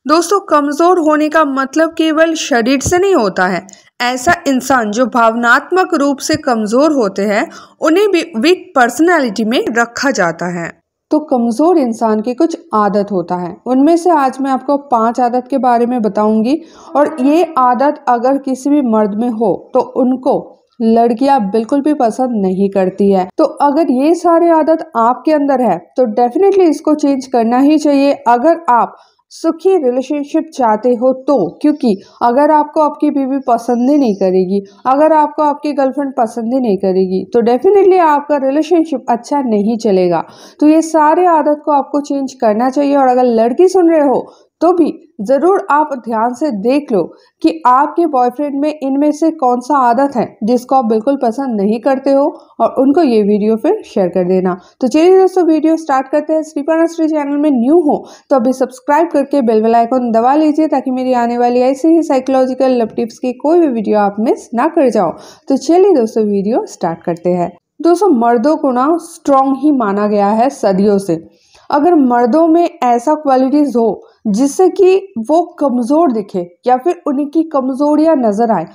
दोस्तों, कमजोर होने का मतलब केवल शरीर से नहीं होता है। ऐसा इंसान जो भावनात्मक रूप से कमजोर होते हैं उन्हें भी वीक पर्सनालिटी में रखा जाता है। तो कमजोर इंसान की कुछ आदत होता है, उनमें से आज मैं आपको 5 आदत के बारे में बताऊंगी। और ये आदत अगर किसी भी मर्द में हो तो उनको लड़कियां बिल्कुल भी पसंद नहीं करती है। तो अगर ये सारी आदत आपके अंदर है तो डेफिनेटली इसको चेंज करना ही चाहिए अगर आप सुखी रिलेशनशिप चाहते हो तो। क्योंकि अगर आपको आपकी बीवी पसंद ही नहीं करेगी, अगर आपको आपकी गर्लफ्रेंड पसंद ही नहीं करेगी तो डेफिनेटली आपका रिलेशनशिप अच्छा नहीं चलेगा। तो ये सारे आदत को आपको चेंज करना चाहिए। और अगर लड़की सुन रहे हो तो भी जरूर आप ध्यान से देख लो कि आपके बॉयफ्रेंड में इनमें से कौन सा आदत है जिसको आप बिल्कुल पसंद नहीं करते हो, और उनको ये वीडियो फिर शेयर कर देना। तो चलिए दोस्तों, वीडियो स्टार्ट करते हैं। श्रीपर्णा श्री चैनल में न्यू हो तो अभी सब्सक्राइब करके बेल आइकन दबा लीजिए ताकि मेरी आने वाली ऐसे ही साइकोलॉजिकल लव टिप्स की कोई भी वीडियो आप मिस ना कर जाओ। तो चलिए दोस्तों, वीडियो स्टार्ट करते हैं। दोस्तों, मर्दों को ना स्ट्रॉन्ग ही माना गया है सदियों से। अगर मर्दों में ऐसा क्वालिटीज हो जिससे कि वो कमजोर दिखे या फिर उनकी कमजोरियां नजर आए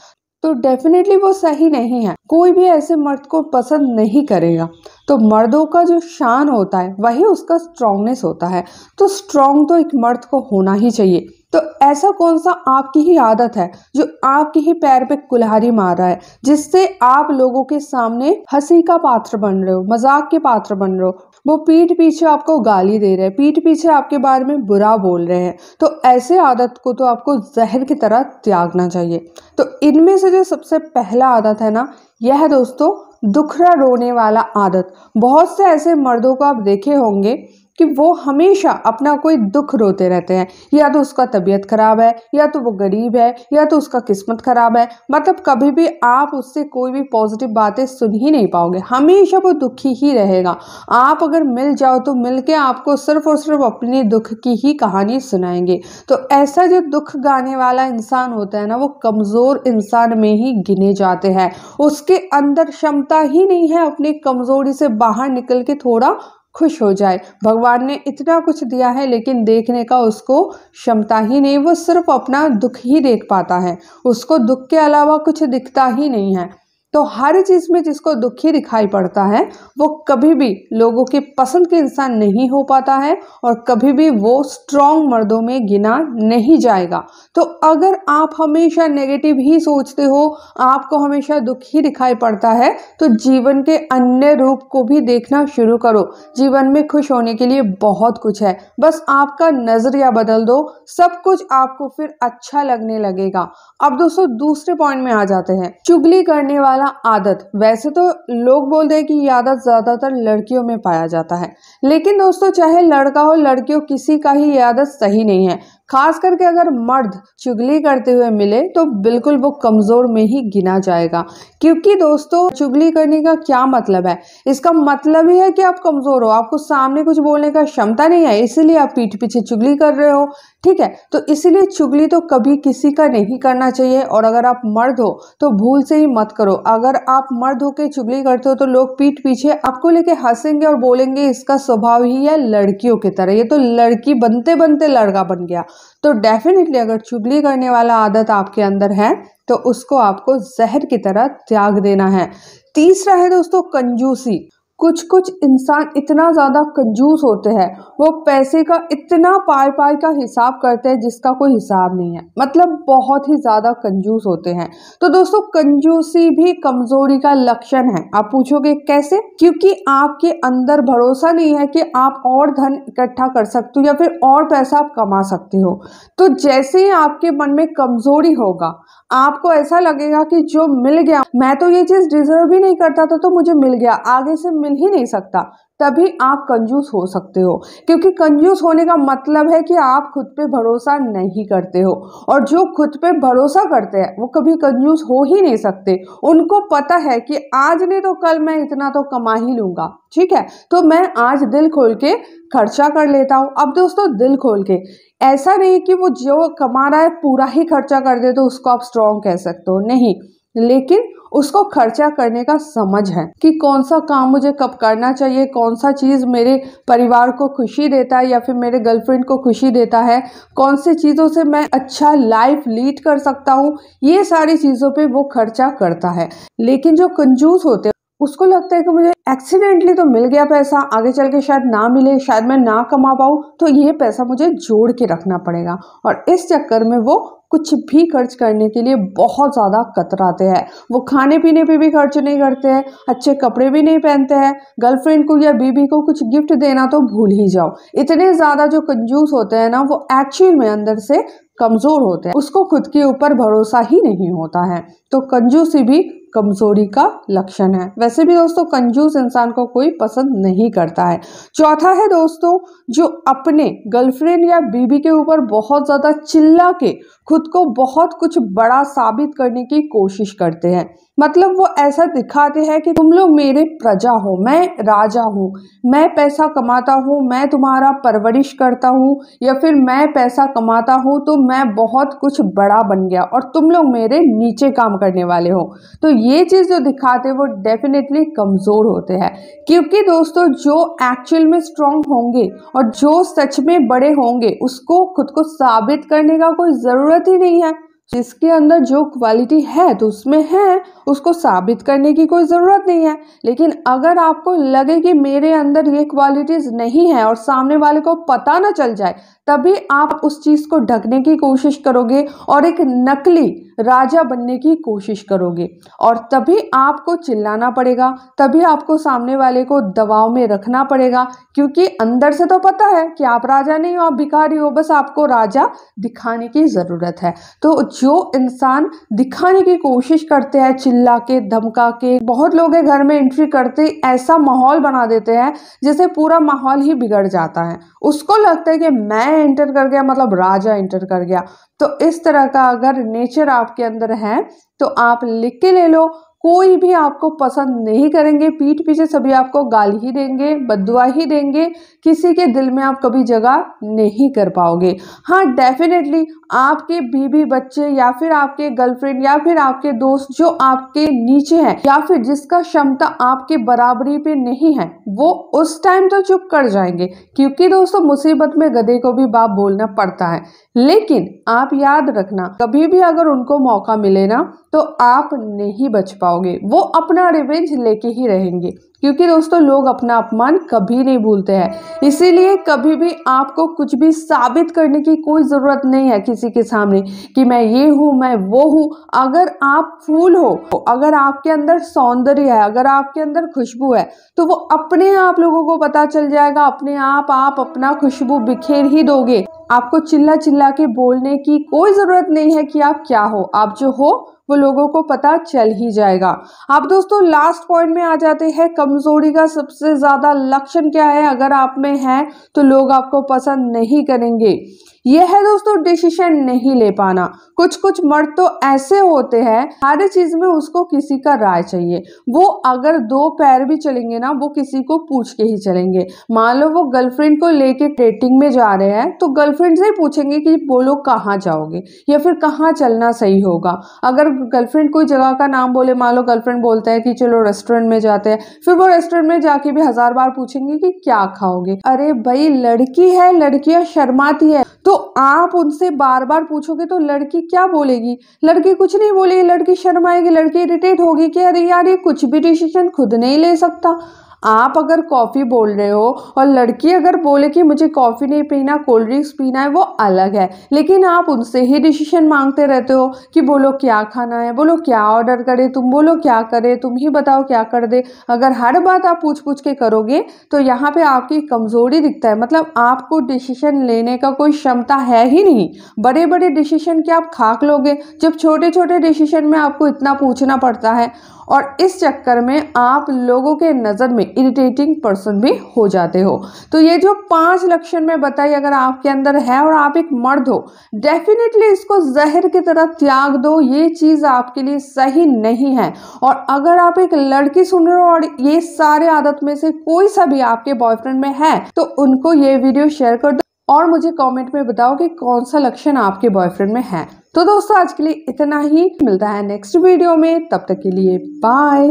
तो डेफिनेटली वो सही नहीं है। कोई भी ऐसे मर्द को पसंद नहीं करेगा। तो मर्दों का जो शान होता है वही उसका स्ट्रांगनेस होता है। तो स्ट्रांग तो एक मर्द को होना ही चाहिए। तो ऐसा कौन सा आपकी ही आदत है जो आपके ही पैर पे कुल्हाड़ी मार रहा है, जिससे आप लोगों के सामने हंसी का पात्र बन रहे हो, मजाक के पात्र बन रहे हो। वो पीठ पीछे आपको गाली दे रहे हैं, पीठ पीछे आपके बारे में बुरा बोल रहे हैं। तो ऐसे आदत को तो आपको जहर की तरह त्यागना चाहिए। तो इनमें से जो सबसे पहला आदत है ना, यह है दोस्तों दुखरा रोने वाला आदत। बहुत से ऐसे मर्दों को आप देखे होंगे कि वो हमेशा अपना कोई दुख रोते रहते हैं। या तो उसका तबीयत खराब है, या तो वो गरीब है, या तो उसका किस्मत खराब है। मतलब कभी भी आप उससे कोई भी पॉजिटिव बातें सुन ही नहीं पाओगे, हमेशा वो दुखी ही रहेगा। आप अगर मिल जाओ तो मिलके आपको सिर्फ और सिर्फ अपने दुख की ही कहानी सुनाएंगे। तो ऐसा जो दुख गाने वाला इंसान होता है ना, वो कमजोर इंसान में ही गिने जाते हैं। उसके अंदर क्षमता ही नहीं है अपनी कमजोरी से बाहर निकल के थोड़ा खुश हो जाए। भगवान ने इतना कुछ दिया है लेकिन देखने का उसको क्षमता ही नहीं। वो सिर्फ अपना दुख ही देख पाता है, उसको दुख के अलावा कुछ दिखता ही नहीं है। तो हर चीज में जिसको दुख ही दिखाई पड़ता है वो कभी भी लोगों के पसंद के इंसान नहीं हो पाता है, और कभी भी वो स्ट्रॉन्ग मर्दों में गिना नहीं जाएगा। तो अगर आप हमेशा नेगेटिव ही सोचते हो, आपको हमेशा दुख ही दिखाई पड़ता है, तो जीवन के अन्य रूप को भी देखना शुरू करो। जीवन में खुश होने के लिए बहुत कुछ है, बस आपका नजरिया बदल दो, सब कुछ आपको फिर अच्छा लगने लगेगा। अब दोस्तों दूसरे पॉइंट में आ जाते हैं, चुगली करने वाला आदत। वैसे तो लोग बोलते हैं कि ये आदत ज्यादातर लड़कियों में पाया जाता है, लेकिन दोस्तों चाहे लड़का हो लड़की हो, किसी का ही ये आदत सही नहीं है। खास करके अगर मर्द चुगली करते हुए मिले तो बिल्कुल वो कमजोर में ही गिना जाएगा। क्योंकि दोस्तों चुगली करने का क्या मतलब है, इसका मतलब ही है कि आप कमजोर हो, आपको सामने कुछ बोलने का क्षमता नहीं है, इसीलिए आप पीठ पीछे चुगली कर रहे हो। ठीक है, तो इसीलिए चुगली तो कभी किसी का नहीं करना चाहिए। और अगर आप मर्द हो तो भूल से ही मत करो। अगर आप मर्द होकर चुगली करते हो तो लोग पीठ पीछे आपको लेके हंसेंगे और बोलेंगे इसका स्वभाव ही है लड़कियों की तरह, ये तो लड़की बनते बनते लड़का बन गया। तो डेफिनेटली अगर चुगली करने वाला आदत आपके अंदर है तो उसको आपको जहर की तरह त्याग देना है। तीसरा है दोस्तों कंजूसी। कुछ कुछ इंसान इतना ज्यादा कंजूस होते हैं, वो पैसे का इतना पाई पाई का हिसाब करते हैं जिसका कोई हिसाब नहीं है। मतलब बहुत ही ज्यादा कंजूस होते हैं। तो दोस्तों कंजूसी भी कमजोरी का लक्षण है। आप पूछोगे कैसे? क्योंकि आपके अंदर भरोसा नहीं है कि आप और धन इकट्ठा कर सकते हो या फिर और पैसा आप कमा सकते हो। तो जैसे ही आपके मन में कमजोरी होगा, आपको ऐसा लगेगा कि जो मिल गया, मैं तो ये चीज डिजर्व ही नहीं करता था तो मुझे मिल गया, आगे से मिल ही नहीं सकता, तभी आप कंजूस हो सकते हो। क्योंकि कंजूस होने का मतलब है कि आप खुद पे भरोसा नहीं करते हो, और जो खुद पे भरोसा करते हैं वो कभी कंजूस हो ही नहीं सकते। उनको पता है कि आज नहीं तो कल मैं इतना तो कमा ही लूंगा। ठीक है, तो मैं आज दिल खोल के खर्चा कर लेता हूँ। अब दोस्तों दिल खोल के, ऐसा नहीं कि वो जो कमा रहा है पूरा ही खर्चा कर दे तो उसको आप स्ट्रॉन्ग कह सकते हो, नहीं, लेकिन उसको खर्चा करने का समझ है कि कौन सा काम मुझे कब करना चाहिए, कौन सा चीज़ मेरे परिवार को खुशी देता है या फिर मेरे गर्लफ्रेंड को खुशी देता है, कौन सी चीज़ों से मैं अच्छा लाइफ लीड कर सकता हूँ, ये सारी चीज़ों पे वो खर्चा करता है। लेकिन जो कंजूस होते हैं उसको लगता है कि मुझे एक्सीडेंटली तो मिल गया पैसा, आगे चल के शायद ना मिले, शायद मैं ना कमा पाऊँ, तो ये पैसा मुझे जोड़ के रखना पड़ेगा। और इस चक्कर में वो कुछ भी खर्च करने के लिए बहुत ज़्यादा कतराते हैं। वो खाने पीने पे भी खर्च नहीं करते हैं, अच्छे कपड़े भी नहीं पहनते हैं, गर्लफ्रेंड को या बीबी को कुछ गिफ्ट देना तो भूल ही जाओ। इतने ज़्यादा जो कंजूस होते हैं ना, वो एक्चुअल में अंदर से कमज़ोर होते हैं, उसको खुद के ऊपर भरोसा ही नहीं होता है। तो कंजूसी भी कमजोरी का लक्षण है। वैसे भी दोस्तों कंजूस इंसान को कोई पसंद नहीं करता है। चौथा है दोस्तों, जो अपने गर्लफ्रेंड या बीबी के ऊपर बहुत ज्यादा चिल्ला के खुद को बहुत कुछ बड़ा साबित करने की कोशिश करते हैं। मतलब वो ऐसा दिखाते हैं कि तुम लोग मेरे प्रजा हो, मैं राजा हूँ, मैं पैसा कमाता हूँ, मैं तुम्हारा परवरिश करता हूँ, या फिर मैं पैसा कमाता हूँ तो मैं बहुत कुछ बड़ा बन गया और तुम लोग मेरे नीचे काम करने वाले हो। तो ये चीज़ जो दिखाते हैं वो डेफिनेटली कमज़ोर होते हैं, क्योंकि दोस्तों जो एक्चुअल में स्ट्रांग होंगे और जो सच में बड़े होंगे उसको खुद को साबित करने का कोई ज़रूरत ही नहीं है। जिसके अंदर जो क्वालिटी है तो उसमें है, उसको साबित करने की कोई ज़रूरत नहीं है। लेकिन अगर आपको लगे कि मेरे अंदर ये क्वालिटीज़ नहीं है और सामने वाले को पता ना चल जाए, तभी आप उस चीज़ को ढकने की कोशिश करोगे और एक नकली राजा बनने की कोशिश करोगे, और तभी आपको चिल्लाना पड़ेगा, तभी आपको सामने वाले को दबाव में रखना पड़ेगा, क्योंकि अंदर से तो पता है कि आप राजा नहीं हो, आप भिखारी हो, बस आपको राजा दिखाने की ज़रूरत है। तो जो इंसान दिखाने की कोशिश करते हैं चिल्ला के, धमका के, बहुत लोग घर में एंट्री करते ऐसा माहौल बना देते हैं जिससे पूरा माहौल ही बिगड़ जाता है। उसको लगता है कि मैं एंटर कर गया मतलब राजा एंटर कर गया। तो इस तरह का अगर नेचर आपके अंदर है तो आप लिख के ले लो, कोई भी आपको पसंद नहीं करेंगे, पीठ पीछे सभी आपको गाली ही देंगे, बद्दुआ ही देंगे, किसी के दिल में आप कभी जगह नहीं कर पाओगे। हाँ डेफिनेटली आपके बीवी बच्चे या फिर आपके गर्लफ्रेंड या फिर आपके दोस्त जो आपके नीचे हैं या फिर जिसका क्षमता आपके बराबरी पे नहीं है, वो उस टाइम तो चुप कर जाएंगे, क्योंकि दोस्तों मुसीबत में गधे को भी बाप बोलना पड़ता है। लेकिन आप याद रखना, कभी भी अगर उनको मौका मिले ना तो आप नहीं बच पाओगे, वो अपना रिवेंज लेके ही रहेंगे, क्योंकि दोस्तों लोग अपना अपमान कभी नहीं भूलते हैं। इसीलिए कभी भी आपको कुछ भी साबित करने की कोई ज़रूरत नहीं है किसी के सामने कि मैं ये हूँ, मैं वो हूँ। अगर आप फूल हो, अगर आपके अंदर सौंदर्य है, अगर आपके अंदर खुशबू है, तो वो अपने आप लोगों को पता चल जाएगा, अपने आप अपना खुशबू बिखेर ही दोगे। आपको चिल्ला चिल्ला के बोलने की कोई ज़रूरत नहीं है कि आप क्या हो, आप जो हो वो लोगों को पता चल ही जाएगा। आप दोस्तों लास्ट पॉइंट में आ जाते हैं, कमजोरी का सबसे ज्यादा लक्षण क्या है अगर आप में है तो लोग आपको पसंद नहीं करेंगे। यह है दोस्तों डिसीजन नहीं ले पाना। कुछ कुछ मर्द तो ऐसे होते हैं हर चीज में उसको किसी का राय चाहिए, वो अगर दो पैर भी चलेंगे ना वो किसी को पूछ के ही चलेंगे। मान लो वो गर्लफ्रेंड को लेके डेटिंग में जा रहे हैं तो गर्लफ्रेंड से ही पूछेंगे कि बोलो कहाँ जाओगे या फिर कहाँ चलना सही होगा। अगर गर्लफ्रेंड कोई जगह का नाम बोले, मान लो गर्लफ्रेंड बोलता है कि चलो रेस्टोरेंट में जाते हैं, फिर वो रेस्टोरेंट में जाके भी 1000 बार पूछेंगे कि क्या खाओगे। अरे भाई लड़की है, लड़कियां शर्माती है, तो आप उनसे बार बार पूछोगे तो लड़की क्या बोलेगी? लड़की कुछ नहीं बोलेगी, लड़की शर्माएगी, लड़की इरिटेट होगी कि अरे यार ये कुछ भी डिसीजन खुद नहीं ले सकता। आप अगर कॉफ़ी बोल रहे हो और लड़की अगर बोले कि मुझे कॉफ़ी नहीं पीना, कोल्ड ड्रिंक्स पीना है, वो अलग है, लेकिन आप उनसे ही डिसीजन मांगते रहते हो कि बोलो क्या खाना है, बोलो क्या ऑर्डर करे, तुम बोलो क्या करे, तुम ही बताओ क्या कर दे। अगर हर बात आप पूछ पूछ के करोगे तो यहाँ पे आपकी कमज़ोरी दिखता है, मतलब आपको डिसीजन लेने का कोई क्षमता है ही नहीं। बड़े बड़े डिसीजन क्या आप खाक लोगे जब छोटे छोटे डिसीजन में आपको इतना पूछना पड़ता है, और इस चक्कर में आप लोगों के नज़र में इरिटेटिंग पर्सन भी हो जाते हो। तो ये जो 5 लक्षण मैं बताई अगर आपके अंदर है और आप एक मर्द हो, डेफिनेटली इसको जहर की तरह त्याग दो, ये चीज़ आपके लिए सही नहीं है। और अगर आप एक लड़की सुन रहे हो और ये सारे आदत में से कोई सा भी आपके बॉयफ्रेंड में है तो उनको ये वीडियो शेयर कर दो और मुझे कमेंट में बताओ कि कौन सा लक्षण आपके बॉयफ्रेंड में है। तो दोस्तों आज के लिए इतना ही, मिलता है नेक्स्ट वीडियो में, तब तक के लिए बाय।